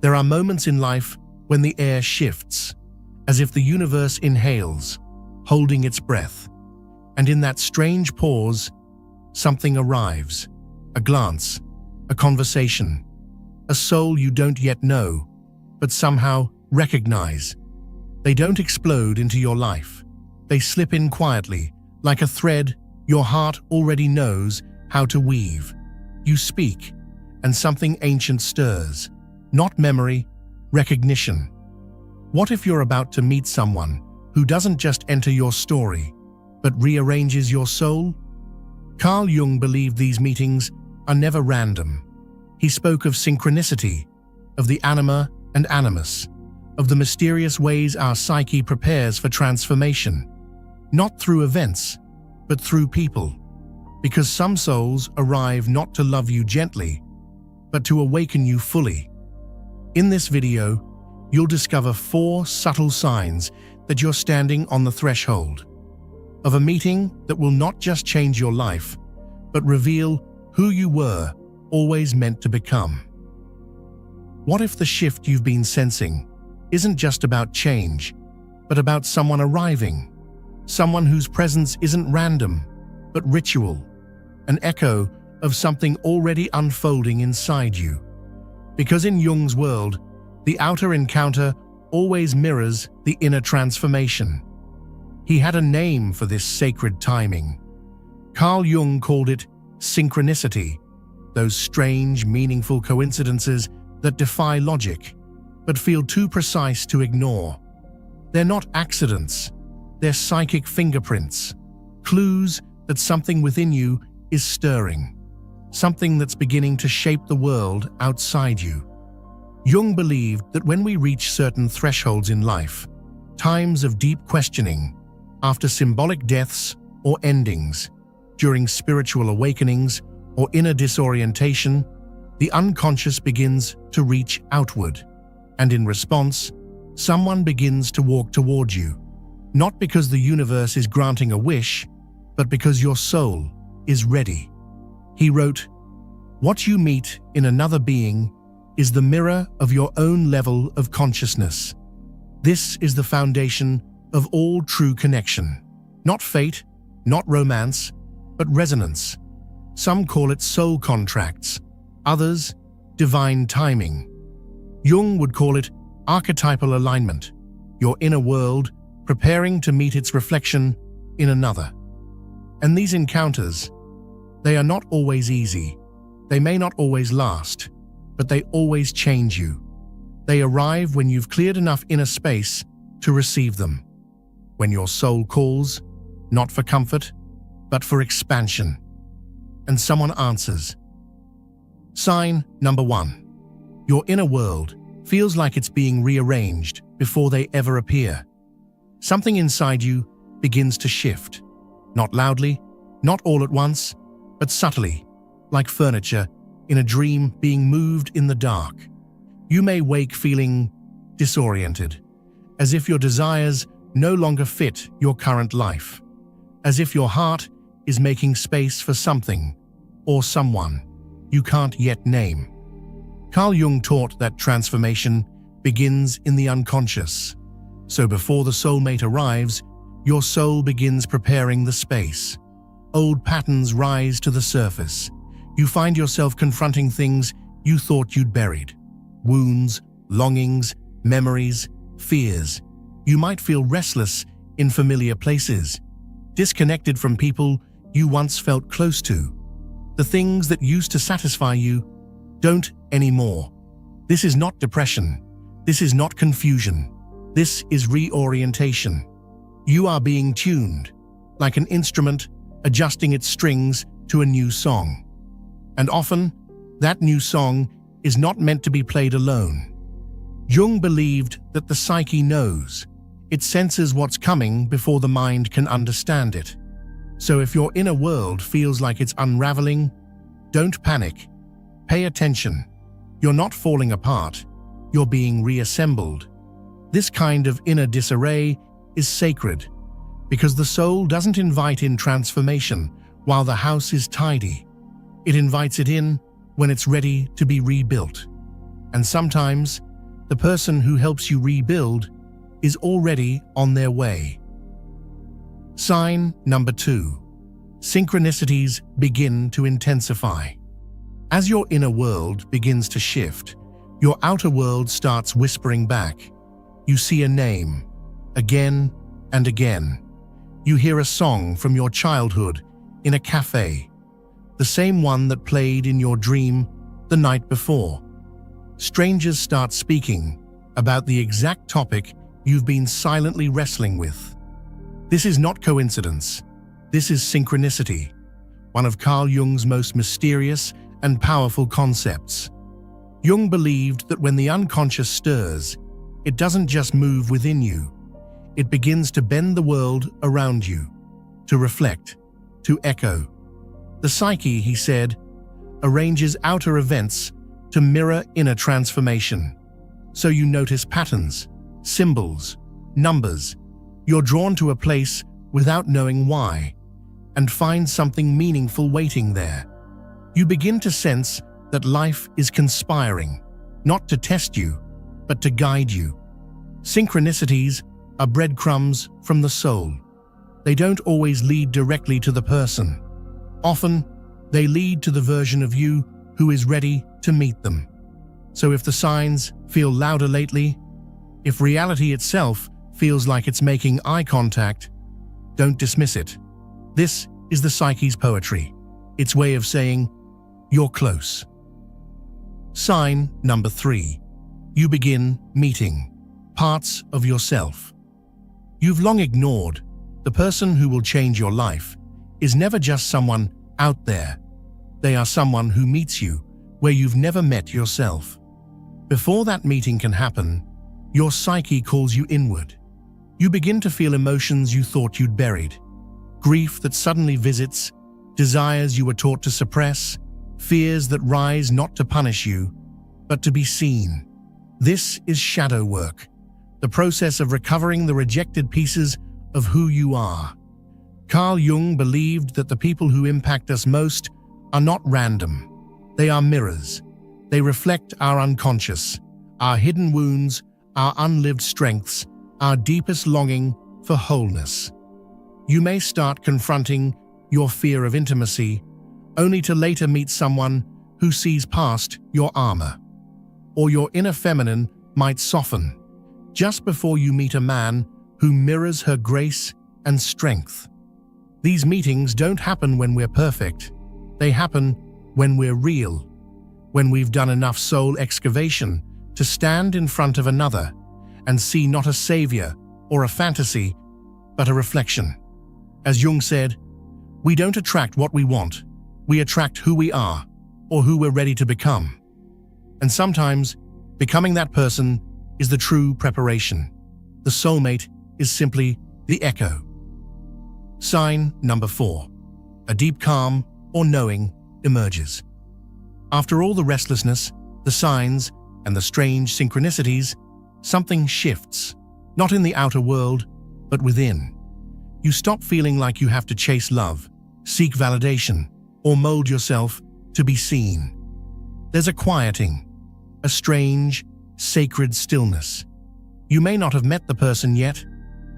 There are moments in life when the air shifts, as if the universe inhales, holding its breath. And in that strange pause, something arrives. A glance, a conversation, a soul you don't yet know, but somehow recognize. They don't explode into your life. They slip in quietly, like a thread your heart already knows how to weave. You speak, and something ancient stirs. Not memory, recognition. What if you're about to meet someone who doesn't just enter your story, but rearranges your soul? Carl Jung believed these meetings are never random. He spoke of synchronicity, of the anima and animus, of the mysterious ways our psyche prepares for transformation, not through events, but through people. Because some souls arrive not to love you gently, but to awaken you fully. In this video, you'll discover 4 subtle signs that you're standing on the threshold of a meeting that will not just change your life, but reveal who you were always meant to become. What if the shift you've been sensing isn't just about change, but about someone arriving, someone whose presence isn't random, but ritual, an echo of something already unfolding inside you? Because in Jung's world, the outer encounter always mirrors the inner transformation. He had a name for this sacred timing. Carl Jung called it synchronicity, those strange, meaningful coincidences that defy logic, but feel too precise to ignore. They're not accidents, they're psychic fingerprints, clues that something within you is stirring, something that's beginning to shape the world outside you. Jung believed that when we reach certain thresholds in life, times of deep questioning, after symbolic deaths or endings, during spiritual awakenings or inner disorientation, the unconscious begins to reach outward, and in response, someone begins to walk toward you, not because the universe is granting a wish, but because your soul is ready. He wrote, "What you meet in another being is the mirror of your own level of consciousness. This is the foundation of all true connection. Not fate, not romance, but resonance. Some call it soul contracts, others divine timing. Jung would call it archetypal alignment, your inner world preparing to meet its reflection in another." And these encounters, they are not always easy. They may not always last, but they always change you. They arrive when you've cleared enough inner space to receive them. When your soul calls, not for comfort, but for expansion. And someone answers. Sign number 1. Your inner world feels like it's being rearranged before they ever appear. Something inside you begins to shift. Not loudly, not all at once, but subtly, like furniture in a dream being moved in the dark. You may wake feeling disoriented, as if your desires no longer fit your current life, as if your heart is making space for something or someone you can't yet name. Carl Jung taught that transformation begins in the unconscious. So before the soulmate arrives, your soul begins preparing the space. Old patterns rise to the surface. You find yourself confronting things you thought you'd buried. Wounds, longings, memories, fears. You might feel restless in familiar places, disconnected from people you once felt close to. The things that used to satisfy you don't anymore. This is not depression. This is not confusion. This is reorientation. You are being tuned, like an instrument adjusting its strings to a new song. And often, that new song is not meant to be played alone. Jung believed that the psyche knows. It senses what's coming before the mind can understand it. So if your inner world feels like it's unraveling, don't panic. Pay attention. You're not falling apart. You're being reassembled. This kind of inner disarray is sacred, because the soul doesn't invite in transformation while the house is tidy. It invites it in when it's ready to be rebuilt. And sometimes the person who helps you rebuild is already on their way. Sign number 2. Synchronicities begin to intensify. As your inner world begins to shift, your outer world starts whispering back. You see a name, again and again. You hear a song from your childhood in a cafe, the same one that played in your dream the night before. Strangers start speaking about the exact topic you've been silently wrestling with. This is not coincidence. This is synchronicity, one of Carl Jung's most mysterious and powerful concepts. Jung believed that when the unconscious stirs, it doesn't just move within you. It begins to bend the world around you, to reflect, to echo. The psyche, he said, arranges outer events to mirror inner transformation. So you notice patterns, symbols, numbers. You're drawn to a place without knowing why, and find something meaningful waiting there. You begin to sense that life is conspiring, not to test you, but to guide you. Synchronicities are breadcrumbs from the soul. They don't always lead directly to the person. Often, they lead to the version of you who is ready to meet them. So if the signs feel louder lately, if reality itself feels like it's making eye contact, don't dismiss it. This is the psyche's poetry, its way of saying, you're close. Sign number 3. You begin meeting parts of yourself you've long ignored. The person who will change your life is never just someone out there. They are someone who meets you where you've never met yourself. Before that meeting can happen, your psyche calls you inward. You begin to feel emotions you thought you'd buried, grief that suddenly visits, desires you were taught to suppress, fears that rise not to punish you, but to be seen. This is shadow work, the process of recovering the rejected pieces of who you are. Carl Jung believed that the people who impact us most are not random. They are mirrors. They reflect our unconscious, our hidden wounds, our unlived strengths, our deepest longing for wholeness. You may start confronting your fear of intimacy, only to later meet someone who sees past your armor. Or your inner feminine might soften, just before you meet a man who mirrors her grace and strength. These meetings don't happen when we're perfect. They happen when we're real, when we've done enough soul excavation to stand in front of another and see not a savior or a fantasy, but a reflection. As Jung said, we don't attract what we want, we attract who we are or who we're ready to become. And sometimes, becoming that person is the true preparation. The soulmate is simply the echo. Sign number 4. A deep calm or knowing emerges. After all the restlessness, the signs, and the strange synchronicities, something shifts, not in the outer world, but within. You stop feeling like you have to chase love, seek validation, or mold yourself to be seen. There's a quieting, a strange, sacred stillness. You may not have met the person yet,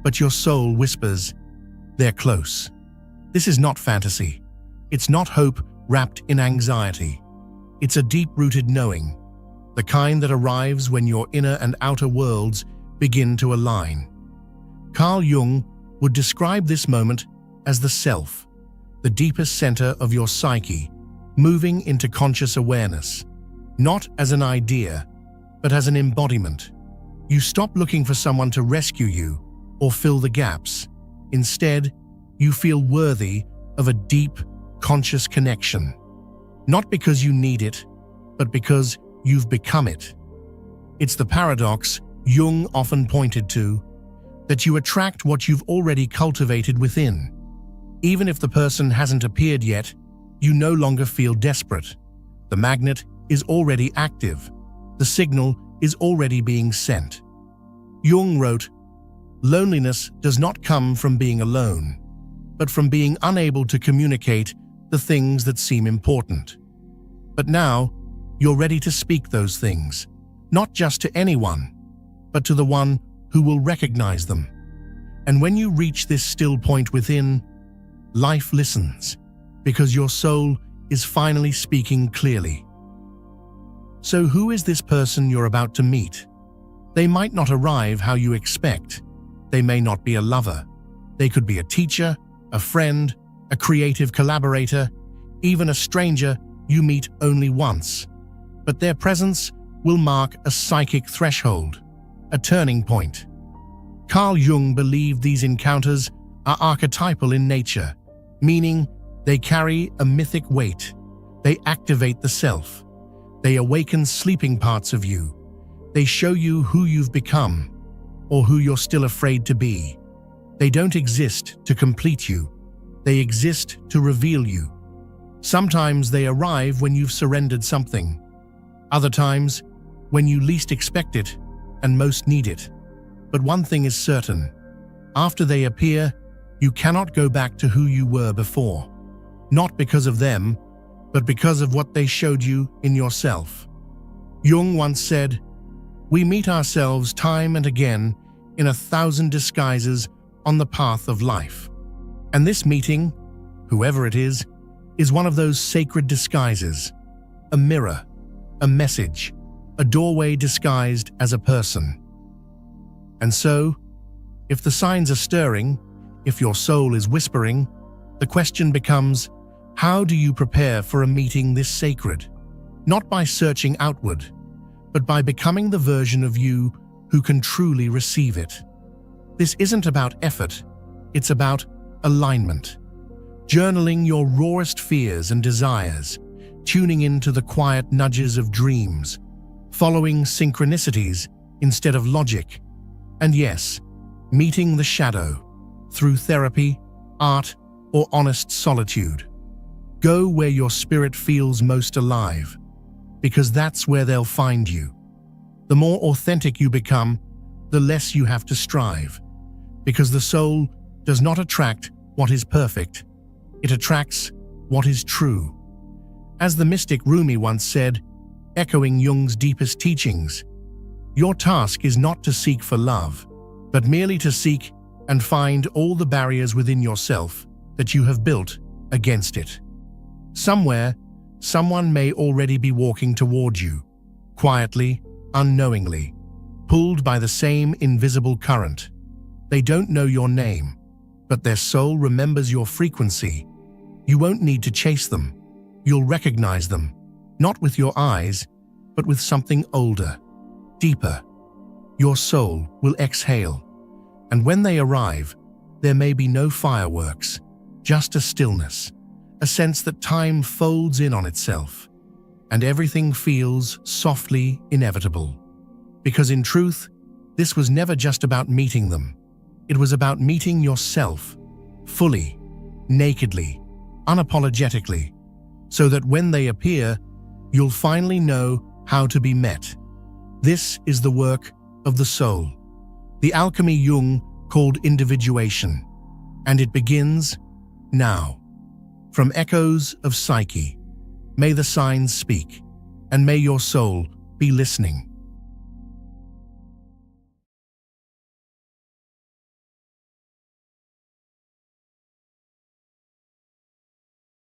but your soul whispers, they're close. This is not fantasy. It's not hope wrapped in anxiety. It's a deep-rooted knowing, the kind that arrives when your inner and outer worlds begin to align. Carl Jung would describe this moment as the self, the deepest center of your psyche, moving into conscious awareness, not as an idea, but as an embodiment. You stop looking for someone to rescue you or fill the gaps. Instead, you feel worthy of a deep, conscious connection. Not because you need it, but because you've become it. It's the paradox Jung often pointed to, that you attract what you've already cultivated within. Even if the person hasn't appeared yet, you no longer feel desperate. The magnet is already active. The signal is already being sent. Jung wrote, "Loneliness does not come from being alone, but from being unable to communicate the things that seem important. But now, you're ready to speak those things, not just to anyone, but to the one who will recognize them. And when you reach this still point within, life listens, because your soul is finally speaking clearly. So who is this person you're about to meet? They might not arrive how you expect. They may not be a lover. They could be a teacher, a friend, a creative collaborator, even a stranger you meet only once. But their presence will mark a psychic threshold, a turning point. Carl Jung believed these encounters are archetypal in nature, meaning they carry a mythic weight. They activate the self. They awaken sleeping parts of you. They show you who you've become, or who you're still afraid to be. They don't exist to complete you. They exist to reveal you. Sometimes they arrive when you've surrendered something. Other times, when you least expect it and most need it. But one thing is certain. After they appear, you cannot go back to who you were before. Not because of them, but because of what they showed you in yourself. Jung once said, "We meet ourselves time and again in 1,000 disguises on the path of life." And this meeting, whoever it is one of those sacred disguises, a mirror, a message, a doorway disguised as a person. And so, if the signs are stirring, if your soul is whispering, the question becomes, how do you prepare for a meeting this sacred? Not by searching outward, but by becoming the version of you who can truly receive it. This isn't about effort, it's about alignment. Journaling your rawest fears and desires, tuning into the quiet nudges of dreams, following synchronicities instead of logic, and yes, meeting the shadow through therapy, art, or honest solitude. Go where your spirit feels most alive, because that's where they'll find you. The more authentic you become, the less you have to strive, because the soul does not attract what is perfect, it attracts what is true. As the mystic Rumi once said, echoing Jung's deepest teachings, your task is not to seek for love, but merely to seek and find all the barriers within yourself that you have built against it. Somewhere, someone may already be walking toward you, quietly, unknowingly, pulled by the same invisible current. They don't know your name, but their soul remembers your frequency. You won't need to chase them. You'll recognize them, not with your eyes, but with something older, deeper. Your soul will exhale, and when they arrive, there may be no fireworks, just a stillness, a sense that time folds in on itself, and everything feels softly inevitable. Because in truth, this was never just about meeting them. It was about meeting yourself, fully, nakedly, unapologetically, so that when they appear, you'll finally know how to be met. This is the work of the soul, the alchemy Jung called individuation, and it begins now. From Echoes of Psyche, may the signs speak, and may your soul be listening.